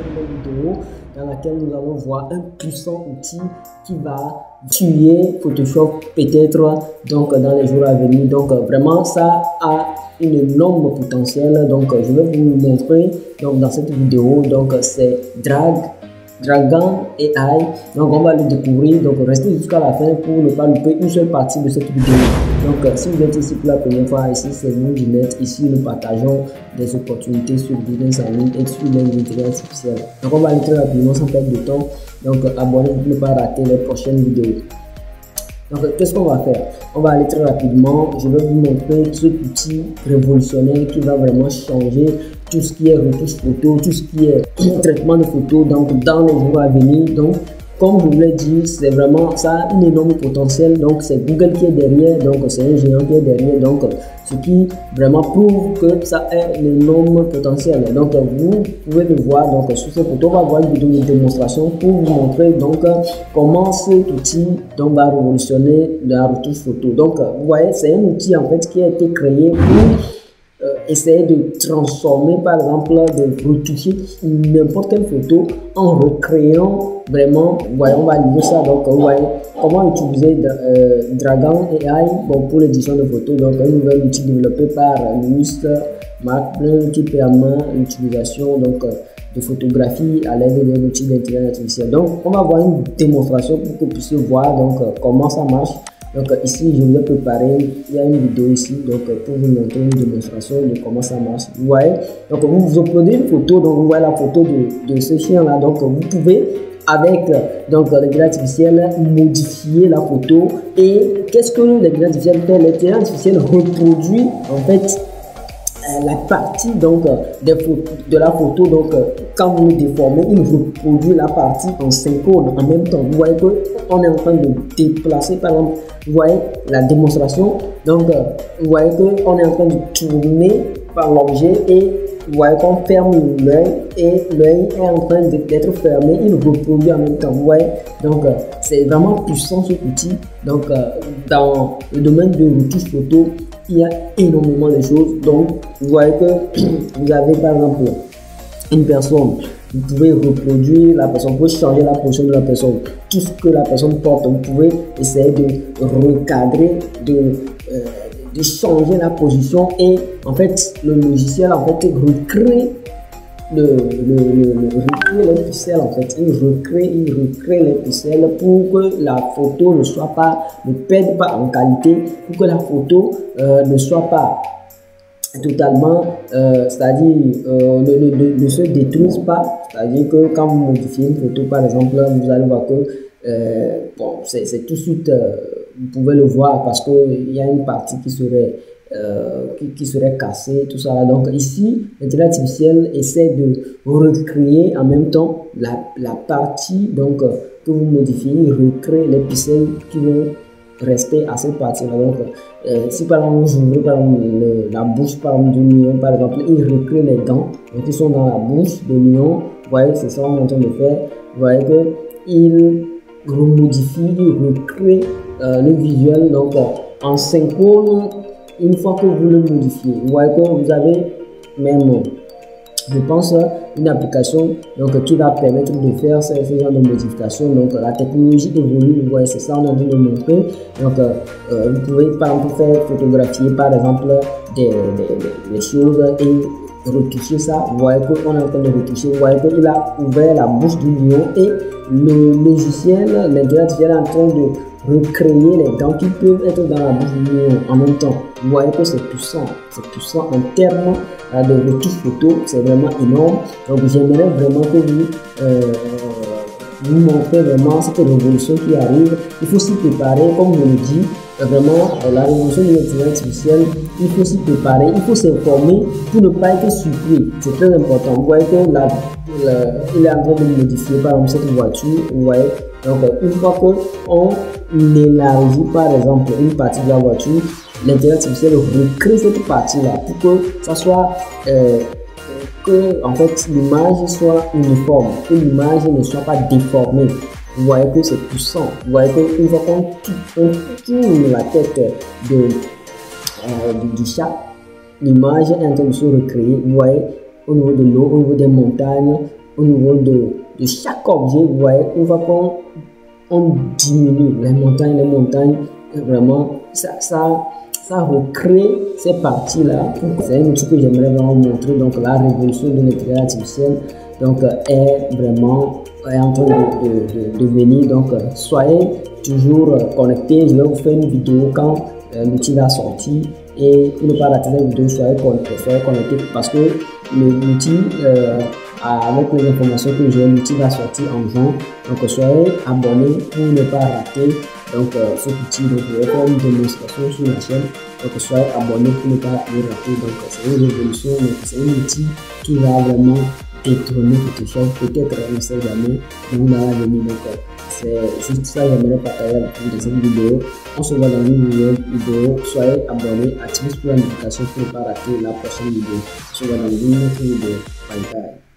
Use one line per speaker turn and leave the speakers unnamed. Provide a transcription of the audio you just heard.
cette nouvelle vidéo dans laquelle nous allons voir un puissant outil qui va tuer Photoshop peut-être donc dans les jours à venir. Donc vraiment ça a une énorme potentiel. Donc je vais vous le montrer donc dans cette vidéo. Donc c'est Dragon AI. Donc on va le découvrir. Donc restez jusqu'à la fin pour ne pas louper une seule partie de cette vidéo. Donc si vous êtes ici pour la première fois, ici c'est nous du net. Ici nous partageons des opportunités sur le business en ligne et sur l'intelligence artificielle. Donc on va aller très rapidement sans perdre de temps. Donc abonnez-vous pour ne pas rater les prochaines vidéos. Donc qu'est-ce qu'on va faire? On va aller très rapidement. Je vais vous montrer ce outil révolutionnaire qui va vraiment changer tout ce qui est retouche photo, tout ce qui est traitement de photos donc dans les jours à venir. Donc comme je vous l'ai dit, c'est vraiment ça un énorme potentiel. Donc c'est Google qui est derrière, donc c'est un géant qui est derrière, donc ce qui vraiment prouve que ça a un énorme potentiel. Donc vous pouvez le voir donc sur cette photo. On va voir une vidéo de démonstration pour vous montrer donc comment cet outil donc va révolutionner la retouche photo. Donc vous voyez, c'est un outil en fait qui a été créé pour essayer de transformer, par exemple, de retoucher n'importe quelle photo en recréant vraiment, voyez, on va lire ça. Donc vous voyez comment utiliser Dragon AI pour l'édition de photos. Donc un nouvel outil développé par Louis Martin qui permet l'utilisation donc de photographie à l'aide d'un outil d'intelligence artificielle. Donc on va voir une démonstration pour que vous puissiez voir donc comment ça marche. Donc ici je vous ai préparé, il y a une vidéo ici donc pour vous montrer une démonstration de comment ça marche. Vous voyez, donc vous uploadez une photo, donc vous voyez la photo de ce chien là. Donc vous pouvez avec donc l'intelligence artificielle modifier la photo. Et qu'est-ce que l'intelligence artificielle fait? L'intelligence artificielle reproduit en fait la partie donc de la photo. Donc quand vous le déformez, il reproduit la partie en synchrone en même temps. Vous voyez que on est en train de déplacer, par exemple, vous voyez la démonstration. Donc vous voyez que on est en train de tourner par l'objet et vous voyez qu'on ferme l'œil et l'œil est en train d'être fermé, il reproduit en même temps. Vous voyez, donc c'est vraiment puissant ce outil. Donc dans le domaine de retouche photo, il y a énormément de choses. Donc vous voyez que vous avez par exemple une personne, vous pouvez reproduire la personne, vous pouvez changer la position de la personne, tout ce que la personne porte. Vous pouvez essayer de recadrer, de changer la position, et en fait le logiciel en fait recrée les pixels. En fait il recrée les pixels pour que la photo ne perde pas en qualité, pour que la photo ne soit pas totalement c'est-à-dire ne se détruise pas. C'est-à-dire que quand vous modifiez une photo par exemple, vous allez voir que bon, c'est tout de suite vous pouvez le voir parce qu'il y a une partie qui serait cassée, tout ça là. Donc ici l'intelligence artificielle essaie de recréer en même temps la partie donc que vous modifiez. Il recrée les pixels qui vont rester à cette partie là. Donc si par exemple vous ouvrez par exemple la bouche par exemple du lion, par exemple, il recrée les dents donc qui sont dans la bouche de lion. Vous voyez, c'est ça qu'on est en train de faire. Vous voyez que il remodifie, il recrée le visuel donc en synchrone une fois que vous le modifiez. Vous voyez que vous avez même, je pense, une application donc qui va permettre de faire ce genre de modification. Donc la technologie évolue. Vous voyez, c'est ça on est en train de montrer. Donc vous pouvez par exemple faire photographier par exemple des choses et retoucher ça. Vous voyez qu'on est en train de retoucher. Vous voyez qu'il a ouvert la bouche du lion et le logiciel, l'intelligence artificielle est en train de recréer les dents qui peuvent être dans la bouche du lion en même temps. Vous voyez que c'est puissant en termes de retouche photo, c'est vraiment énorme. Donc j'aimerais vraiment que vous montrez vraiment cette révolution qui arrive. Il faut s'y préparer, comme je le dis, vraiment la révolution de l'intelligence artificielle, il faut s'y préparer, il faut s'informer pour ne pas être surpris. C'est très important. Vous voyez que il est en train de modifier par exemple cette voiture. Vous voyez, donc une fois qu'on élargit par exemple une partie de la voiture, l'intelligence artificielle recrée cette partie là pour que ça soit que en fait l'image soit uniforme, que l'image ne soit pas déformée. Vous voyez que c'est puissant. Vous voyez qu'une fois qu'on tourne la tête du chat, l'image est en train de se recréer. Vous voyez, au niveau de l'eau, au niveau des montagnes, au niveau de chaque objet. Vous voyez, on voit qu'on diminue les montagnes, vraiment, ça recrée ces parties-là. C'est un outil que j'aimerais vraiment montrer. Donc la révolution de l'intelligence artificielle donc, est en train de venir. Donc soyez toujours connectés. Je vais vous faire une vidéo quand l'outil va sortir. Et pour ne pas rater la vidéo, soyez connectés parce que l'outil, avec les informations que j'ai, l'outil va sortir en juin. Donc soyez abonnés pour ne pas rater donc cet outil. Donc je vais faire une démonstration sur la chaîne. Donc soyez abonnés pour ne pas le rater. Donc c'est une révolution, c'est un outil qui va vraiment détrôner Photoshop. Peut-être on ne sait jamais dans l'avenir. Donc c'est juste ça que j'aimerais partager avec vous dans cette vidéo. On se voit dans une nouvelle vidéo. Soyez abonnés, activez la notification pour ne pas rater la prochaine vidéo. On se voit dans une autre vidéo. Bye bye.